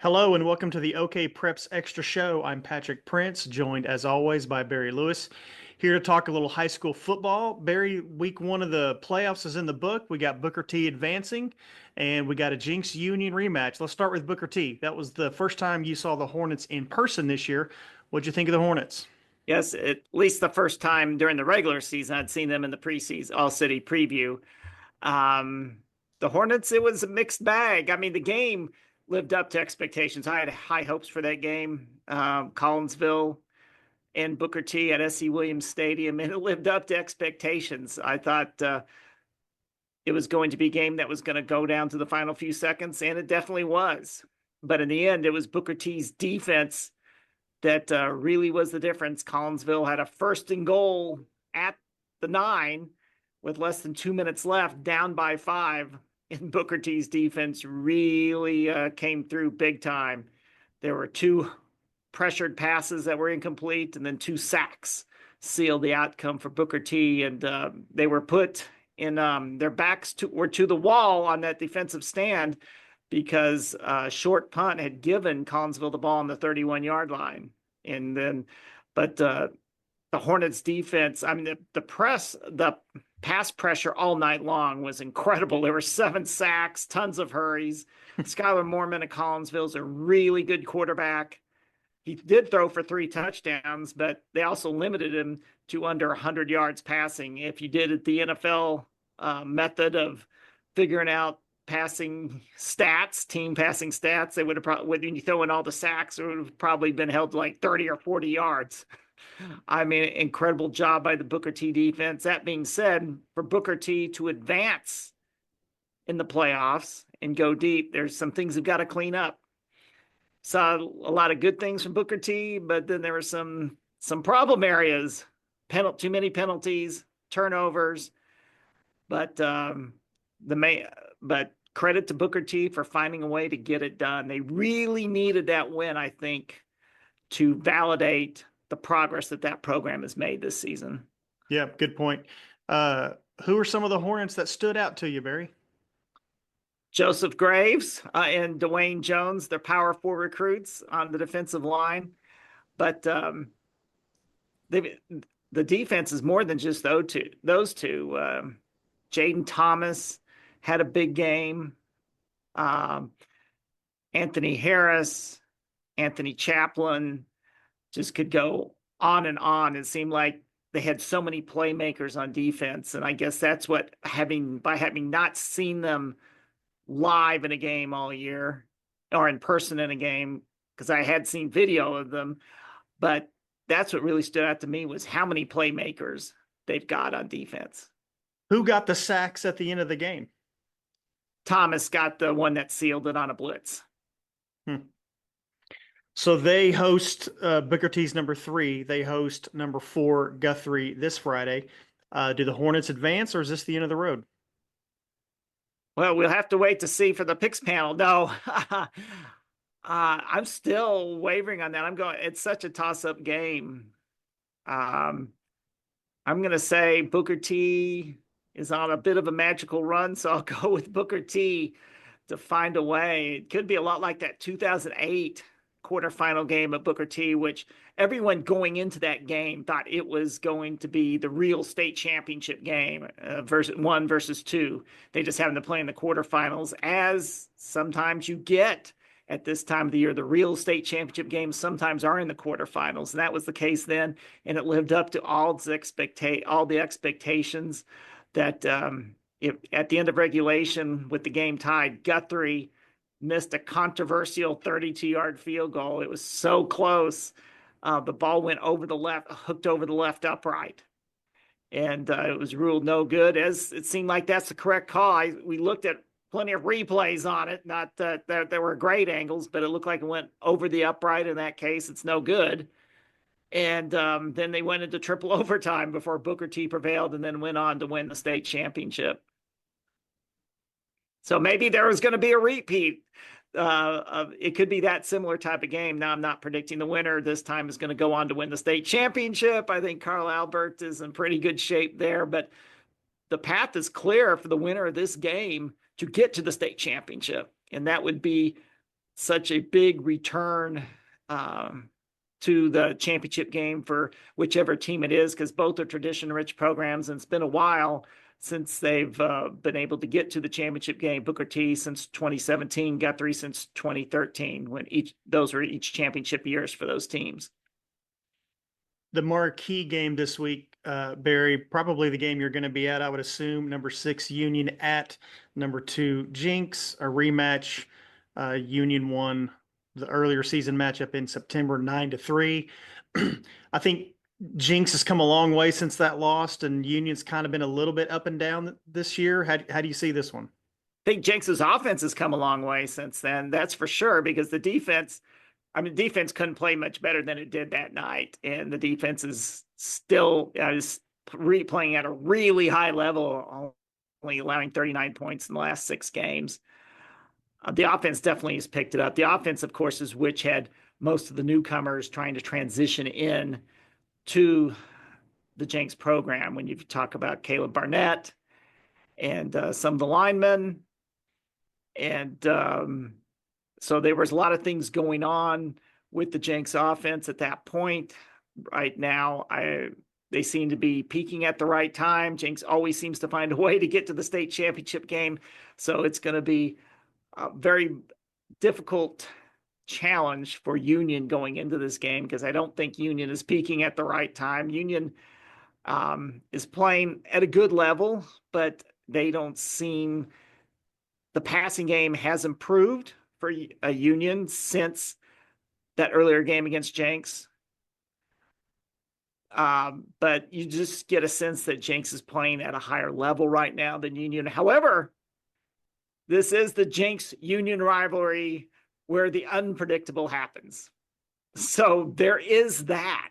Hello and welcome to the OKPreps Extra Show. I'm Patrick Prince, joined as always by Barry Lewis, here to talk a little high school football. Barry, week one of the playoffs is in the book. We got Booker T advancing, and we got a Jenks-Union rematch. Let's start with Booker T. That was the first time you saw the Hornets in person this year. What'd you think of the Hornets? Yes, at least the first time during the regular season, I'd seen them in the preseason All-City preview. Um, the Hornets, it was a mixed bag. I mean, the game lived up to expectations. I had high hopes for that game. Collinsville and Booker T at SC Williams Stadium, and it lived up to expectations. I thought it was going to be a game that was going to go down to the final few seconds, and it definitely was. But in the end, it was Booker T's defense that really was the difference. Collinsville had a first and goal at the 9 with less than 2 minutes left, down by 5. And Booker T's defense really came through big time. There were 2 pressured passes that were incomplete, and then 2 sacks sealed the outcome for Booker T. And they were put in their backs were to the wall on that defensive stand because short punt had given Collinsville the ball on the 31-yard line. And then, but the Hornets defense, I mean, the pass pressure all night long was incredible. There were 7 sacks, tons of hurries. Skylar Mormon of Collinsville is a really good quarterback. He did throw for 3 touchdowns, but they also limited him to under 100 yards passing. If you did it the NFL method of figuring out passing stats, team passing stats, they would have probably, when you throw in all the sacks, it would have probably been held to like 30 or 40 yards. I mean, incredible job by the Booker T defense. That being said, for Booker T to advance in the playoffs and go deep, there's some things they've got to clean up. Saw a lot of good things from Booker T, but then there were some problem areas. Too many penalties, turnovers, but but credit to Booker T for finding a way to get it done. They really needed that win, I think, to validate the progress that program has made this season. Yeah, good point. Who are some of the Hornets that stood out to you, Barry? Joseph Graves and Dwayne Jones, they're Power 4 recruits on the defensive line. But the defense is more than just those two. Jaden Thomas had a big game. Anthony Harris, Anthony Chaplin, just could go on and on. It seemed like they had so many playmakers on defense. And I guess that's what by having not seen them live in a game all year or in person in a game, because I had seen video of them, but that's what really stood out to me was how many playmakers they've got on defense. Who got the sacks at the end of the game? Thomas got the one that sealed it on a blitz. So they host Booker T's number 3. They host number 4 Guthrie this Friday. Do the Hornets advance, or is this the end of the road? Well, we'll have to wait to see for the picks panel. No, I'm still wavering on that. It's such a toss-up game. I'm going to say Booker T is on a bit of a magical run, so I'll go with Booker T to find a way. It could be a lot like that 2008 quarterfinal game at Booker T, which everyone going into that game thought it was going to be the real state championship game, versus 1 versus 2. They just happened to play in the quarterfinals, as sometimes you get at this time of the year. The real state championship games sometimes are in the quarterfinals, and that was the case then, and it lived up to all the expectations that at the end of regulation with the game tied, Guthrie missed a controversial 32-yard field goal. It was so close. The ball went hooked over the left upright. And it was ruled no good, as it seemed like that's the correct call. We looked at plenty of replays on it. Not that there were great angles, but it looked like it went over the upright. In that case, it's no good. And then they went into triple overtime before Booker T prevailed and then went on to win the state championship. So maybe there was going to be a repeat. It could be that similar type of game. Now, I'm not predicting the winner this time is going to go on to win the state championship. I think Carl Albert is in pretty good shape there, but the path is clear for the winner of this game to get to the state championship. And that would be such a big return to the championship game for whichever team it is, because both are tradition-rich programs, and it's been a while since they've been able to get to the championship game. Booker T since 2017, Guthrie since 2013, when those were each championship years for those teams. The marquee game this week, Barry, probably the game you're going to be at, I would assume, number 6 Union at number 2 Jenks, a rematch. Union won the earlier season matchup in September 9-3. I think Jenks has come a long way since that lost, and Union's kind of been a little bit up and down this year. How do you see this one? I think Jenks' offense has come a long way since then. That's for sure, because the defense couldn't play much better than it did that night. And the defense is still playing at a really high level, only allowing 39 points in the last 6 games. The offense definitely has picked it up. The offense, of course, is which had most of the newcomers trying to transition in to the Jenks program. When you talk about Caleb Barnett and some of the linemen. And so there was a lot of things going on with the Jenks offense at that point. Right now, they seem to be peaking at the right time. Jenks always seems to find a way to get to the state championship game. So it's going to be a very difficult challenge for Union going into this game, because I don't think Union is peaking at the right time. Union is playing at a good level, but they don't seem, the passing game has improved for a Union since that earlier game against Jenks. But you just get a sense that Jenks is playing at a higher level right now than Union. However, this is the Jenks-Union rivalry where the unpredictable happens. So there is that.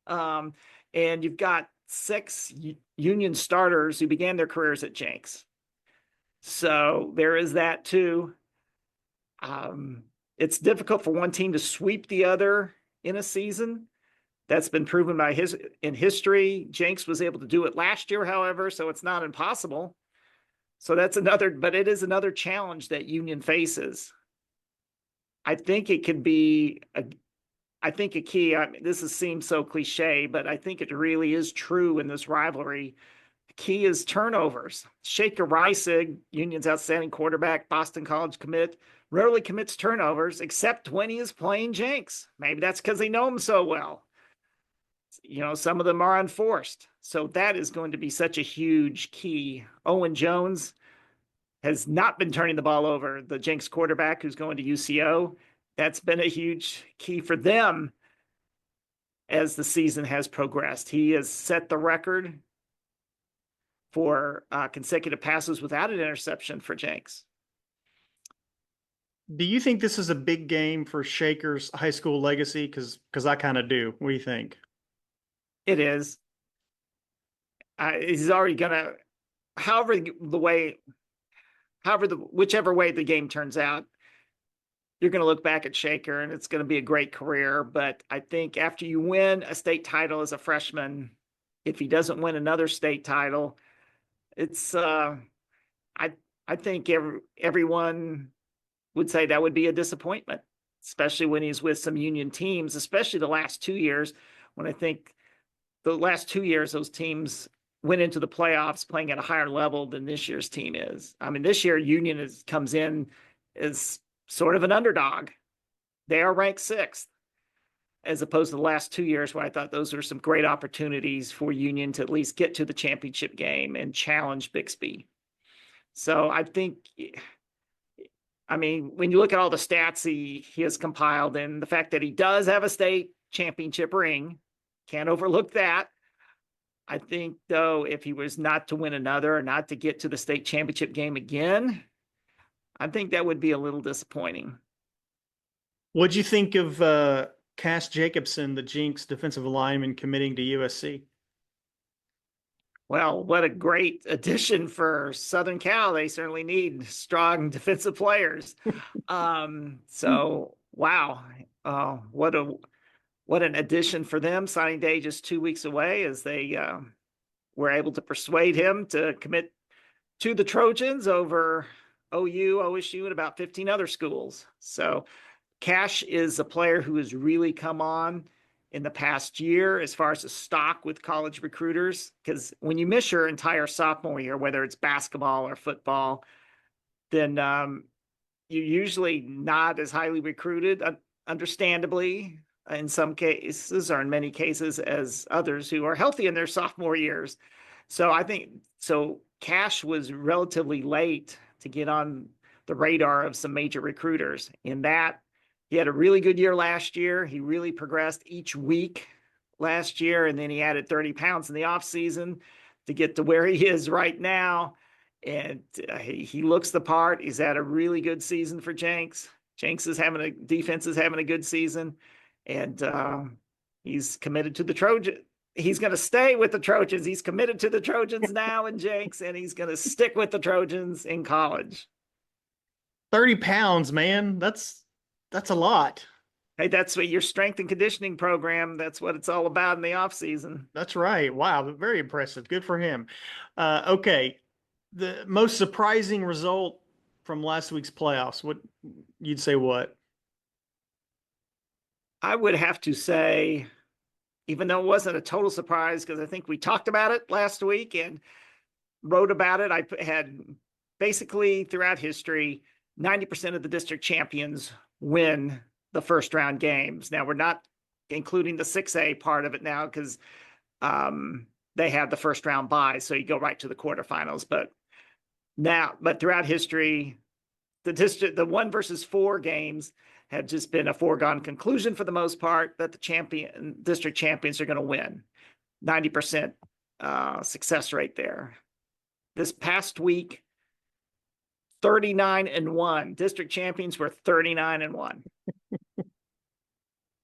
And you've got 6 Union starters who began their careers at Jenks. So there is that too. It's difficult for one team to sweep the other in a season. That's been proven in history. Jenks was able to do it last year, however, so it's not impossible. So that's but it is another challenge that Union faces. I think it could be a key. This seems so cliche, but I think it really is true in this rivalry. The key is turnovers. Shaker-Reisig, Union's outstanding quarterback, Boston College commit, rarely commits turnovers except when he is playing Jenks. Maybe that's because they know him so well. Some of them are unforced. So that is going to be such a huge key. Owen Jones has not been turning the ball over. The Jenks quarterback who's going to UCO, that's been a huge key for them as the season has progressed. He has set the record for consecutive passes without an interception for Jenks. Do you think this is a big game for Shaker's high school legacy? Because I kind of do. What do you think? It is. He's already gonna, whichever way the game turns out, you're going to look back at Shaker and it's going to be a great career. But I think after you win a state title as a freshman, if he doesn't win another state title, it's I think everyone would say that would be a disappointment, especially when he's with some Union teams, especially the last 2 years, when I think the last 2 years those teams went into the playoffs playing at a higher level than this year's team is. I mean, this year Union comes in as sort of an underdog. They are ranked 6th, as opposed to the last 2 years where I thought those were some great opportunities for Union to at least get to the championship game and challenge Bixby. So I think, when you look at all the stats he has compiled and the fact that he does have a state championship ring, can't overlook that. I think, though, if he was not to win another or not to get to the state championship game again, I think that would be a little disappointing. What'd you think of Cash-Jacobsen, the Jenks defensive lineman, committing to USC? Well, what a great addition for Southern Cal. They certainly need strong defensive players. So, wow. What an addition for them. Signing day just 2 weeks away, as they were able to persuade him to commit to the Trojans over OU, OSU, and about 15 other schools. So Cash is a player who has really come on in the past year as far as a stock with college recruiters. Because when you miss your entire sophomore year, whether it's basketball or football, then you're usually not as highly recruited, understandably, in some cases or in many cases, as others who are healthy in their sophomore years. So I think Cash was relatively late to get on the radar of some major recruiters. In that, he had a really good year last year. He really progressed each week last year, and then he added 30 pounds in the offseason to get to where he is right now. And he looks the part. He's had a really good season for Jenks. Jenks is defense is having a good season, and he's committed to the Trojan. He's going to stay with the Trojans. He's committed to the Trojans now in Jenks, and he's going to stick with the Trojans in college. 30 pounds, man. That's a lot. Hey, that's what your strength and conditioning program, that's what it's all about in the off season. That's right. Wow. Very impressive. Good for him. Okay. The most surprising result from last week's playoffs, what you'd say what? I would have to say, even though it wasn't a total surprise, because I think we talked about it last week and wrote about it, I had basically throughout history, 90% of the district champions win the first round games. Now, we're not including the 6A part of it now because they have the first round bye, so you go right to the quarterfinals. But throughout history, the 1 versus 4 games have just been a foregone conclusion for the most part that the district champions are going to win. 90% success rate there. This past week, 39-1. District champions were 39-1.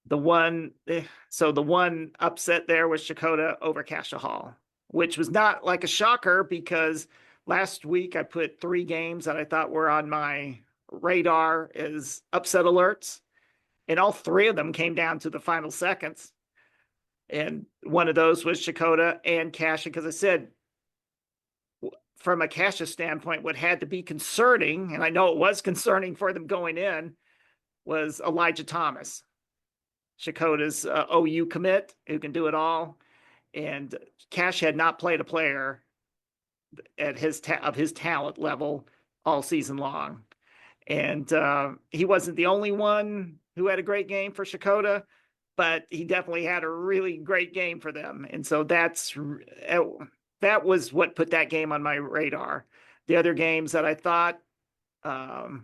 The one upset there was Shakota over Cassia Hall, which was not like a shocker because last week I put 3 games that I thought were on my radar as upset alerts, and all 3 of them came down to the final seconds. And one of those was Shakota and Cassia, because I said, from a Cassia standpoint, what had to be concerning, and I know it was concerning for them going in, was Elijah Thomas, Shakota's OU commit, who can do it all. And Cash had not played a player at his talent level all season long. And he wasn't the only one who had a great game for Shakota, but he definitely had a really great game for them. And so that was what put that game on my radar. The other games that I thought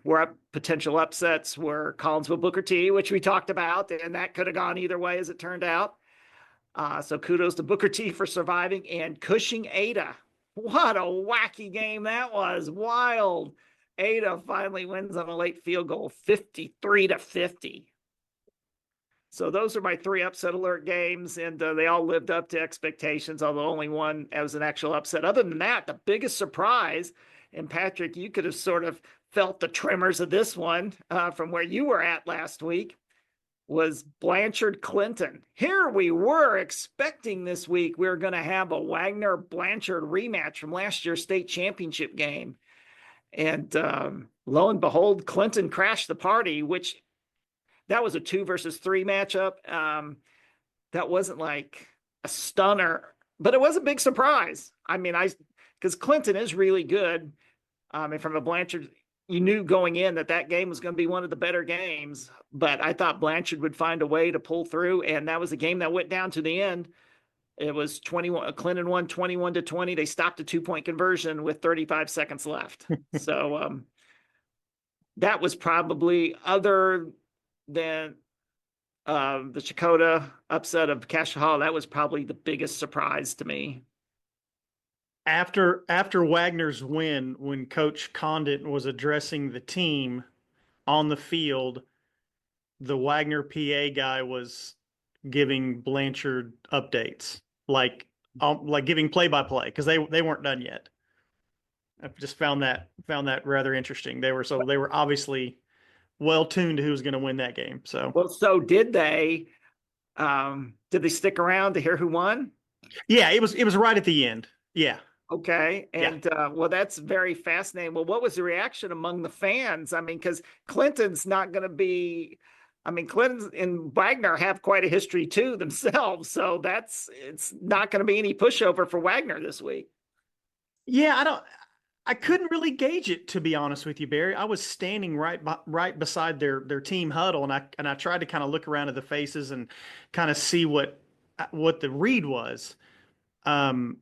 were potential upsets were Collinsville Booker T, which we talked about, and that could have gone either way as it turned out. So kudos to Booker T for surviving, and Cushing Ada. What a wacky game that was. Wild. Ada finally wins on a late field goal, 53-50. So those are my 3 upset alert games, and they all lived up to expectations, although only one was an actual upset. Other than that, the biggest surprise, and Patrick, you could have sort of felt the tremors of this one from where you were at last week, was Blanchard Clinton. Here we were expecting this week we were going to have a Wagner-Blanchard rematch from last year's state championship game. And lo and behold, Clinton crashed the party, which that was a 2 versus 3 matchup. That wasn't like a stunner, but it was a big surprise. I mean, because Clinton is really good. And from a Blanchard, you knew going in that game was going to be one of the better games, but I thought Blanchard would find a way to pull through. And that was a game that went down to the end. It was 21. Clinton won 21-20. They stopped a 2-point conversion with 35 seconds left. So that was probably, other than the Shakota upset of Cassia Hall, that was probably the biggest surprise to me. After Wagner's win, when Coach Condit was addressing the team on the field, the Wagner PA guy was giving Blanchard updates, like giving play-by-play, because they weren't done yet. I just found that rather interesting. They were obviously well tuned to who was going to win that game. So so did they? Did they stick around to hear who won? Yeah, it was right at the end. Yeah. Okay. And well, that's very fascinating. Well, what was the reaction among the fans? I mean, because Clinton's not going to be I mean, Clinton and Wagner have quite a history too themselves, so it's not going to be any pushover for Wagner this week. Yeah, I couldn't really gauge it, to be honest with you, Barry. I was standing right beside their team huddle, and I tried to kind of look around at the faces and kind of see what the read was. Um,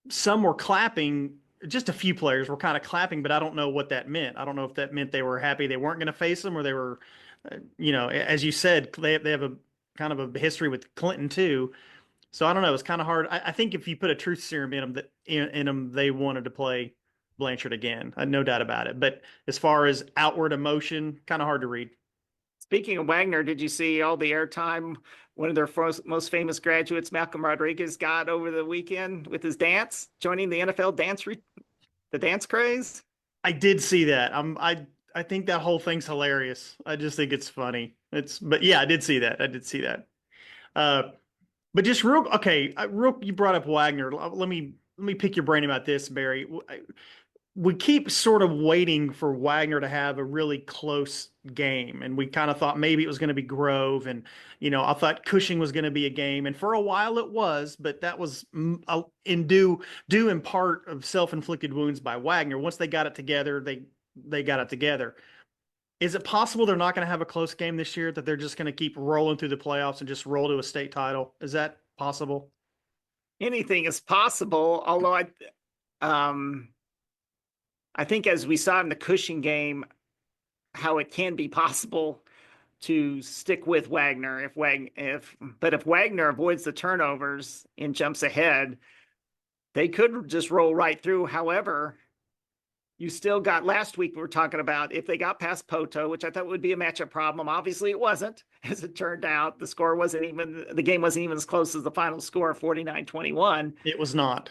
some were clapping. Just a few players were kind of clapping, but I don't know what that meant. I don't know if that meant they were happy they weren't going to face them, or they were, as you said, they have a kind of a history with Clinton too. So I don't know. It's kind of hard. I think if you put a truth serum in them, in them, they wanted to play Blanchard again. No doubt about it. But as far as outward emotion, kind of hard to read. Speaking of Wagner, did you see all the airtime one of their most famous graduates, Malcolm Rodriguez, got over the weekend with his dance, joining the NFL the dance craze? I did see that. I think that whole thing's hilarious. I just think it's funny. But yeah, I did see that. I did see that. Uh, but just you brought up Wagner. Let me pick your brain about this, Barry. We keep sort of waiting for Wagner to have a really close game. And we kind of thought maybe it was going to be Grove. And, I thought Cushing was going to be a game. And for a while it was, but that was due in part of self-inflicted wounds by Wagner. Once they got it together, they got it together. Is it possible they're not going to have a close game this year, that they're just going to keep rolling through the playoffs and just roll to a state title? Is that possible? Anything is possible, although um, I think as we saw in the Cushing game, how it can be possible to stick with Wagner if Wagner avoids the turnovers and jumps ahead, they could just roll right through. However, you still got last week we were talking about if they got past Poto, which I thought would be a matchup problem. Obviously it wasn't, as it turned out. The game wasn't even as close as the final score, 49-21. It was not.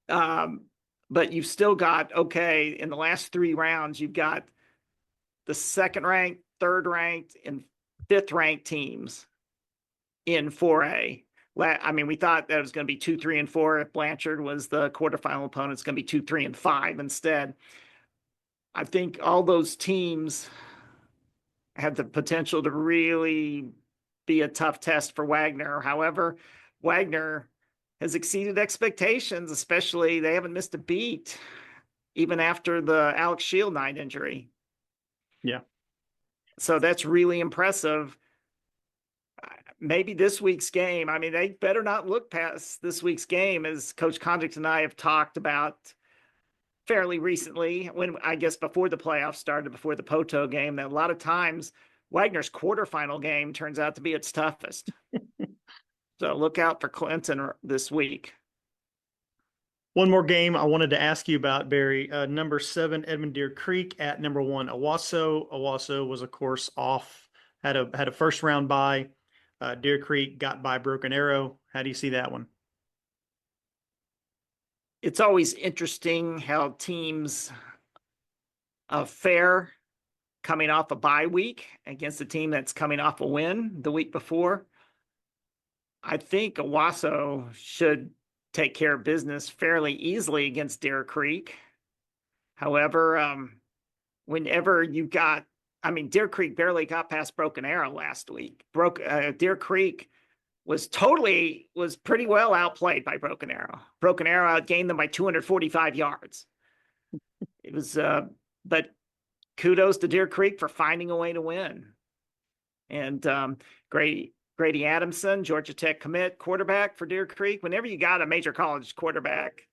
But you've still got, in the last 3 rounds, you've got the second ranked, third ranked, and fifth ranked teams in 4A. I mean, we thought that it was going to be 2, 3, and 4. If Blanchard was the quarterfinal opponent, it's going to be 2, 3, and 5 instead. I think all those teams have the potential to really be a tough test for Wagner. However, Wagner has exceeded expectations, especially they haven't missed a beat even after the Alex Shield night injury. Yeah. So that's really impressive. Maybe this week's game, I mean, they better not look past this week's game, as Coach Condrick and I have talked about fairly recently, when I guess before the playoffs started, before the Poto game, that a lot of times Wagner's quarterfinal game turns out to be its toughest. So look out for Clinton this week. One more game I wanted to ask you about, Barry. Number 7, Edmond Deer Creek at number 1, Owasso. Owasso was, of course, off, had a first round bye. Deer Creek got by Broken Arrow. How do you see that one? It's always interesting how teams fare coming off a bye week against a team that's coming off a win the week before. I think Owasso should take care of business fairly easily against Deer Creek. However, whenever you got, I mean, Deer Creek barely got past Broken Arrow last week. Deer Creek was pretty well outplayed by Broken Arrow. Broken Arrow outgained them by 245 yards. It was, but kudos to Deer Creek for finding a way to win. And Grady Adamson, Georgia Tech commit quarterback for Deer Creek. Whenever you got a major college quarterback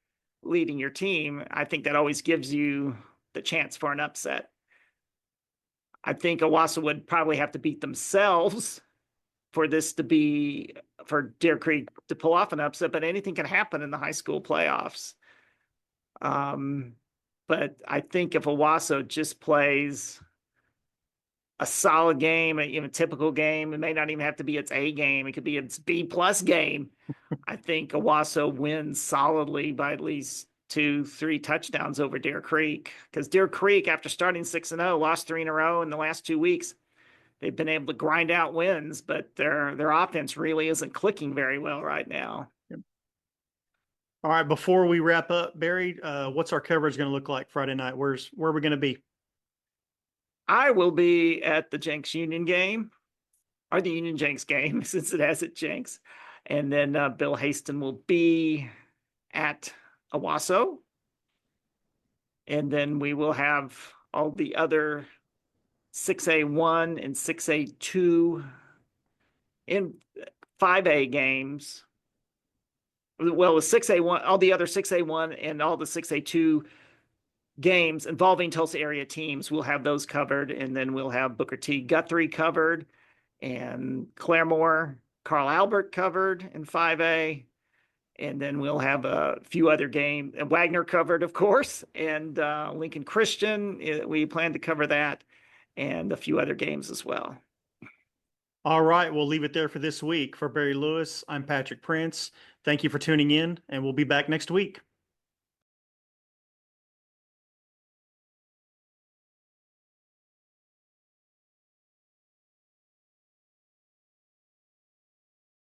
leading your team, I think that always gives you the chance for an upset. I think Owasso would probably have to beat themselves for Deer Creek to pull off an upset, but anything can happen in the high school playoffs. But I think if Owasso just plays a solid game, a typical game, it may not even have to be its A game. It could be its B+ game. I think Owasso wins solidly by at least 2, 3 touchdowns over Deer Creek, because Deer Creek, after starting 6-0, lost 3 in a row in the last 2 weeks. They've been able to grind out wins, but their offense really isn't clicking very well right now. All right, before we wrap up, Barry, what's our coverage going to look like Friday night? Where are we going to be? I will be at the Jenks-Union game. or the Union Jenks game since it has at Jenks. And then Bill Haston will be at Owasso. And then we will have all the other 6A1 and 6A2 in 5A games. Well, the 6A1, all the other 6A1 and all the 6A2 games involving Tulsa area teams, we'll have those covered. And then we'll have Booker T. Guthrie covered and Claremore, Carl Albert covered in 5A. And then we'll have a few other games, Wagner covered, of course, and Lincoln Christian. We plan to cover that and a few other games as well. All right, we'll leave it there for this week. For Barry Lewis, I'm Patrick Prince. Thank you for tuning in, and we'll be back next week.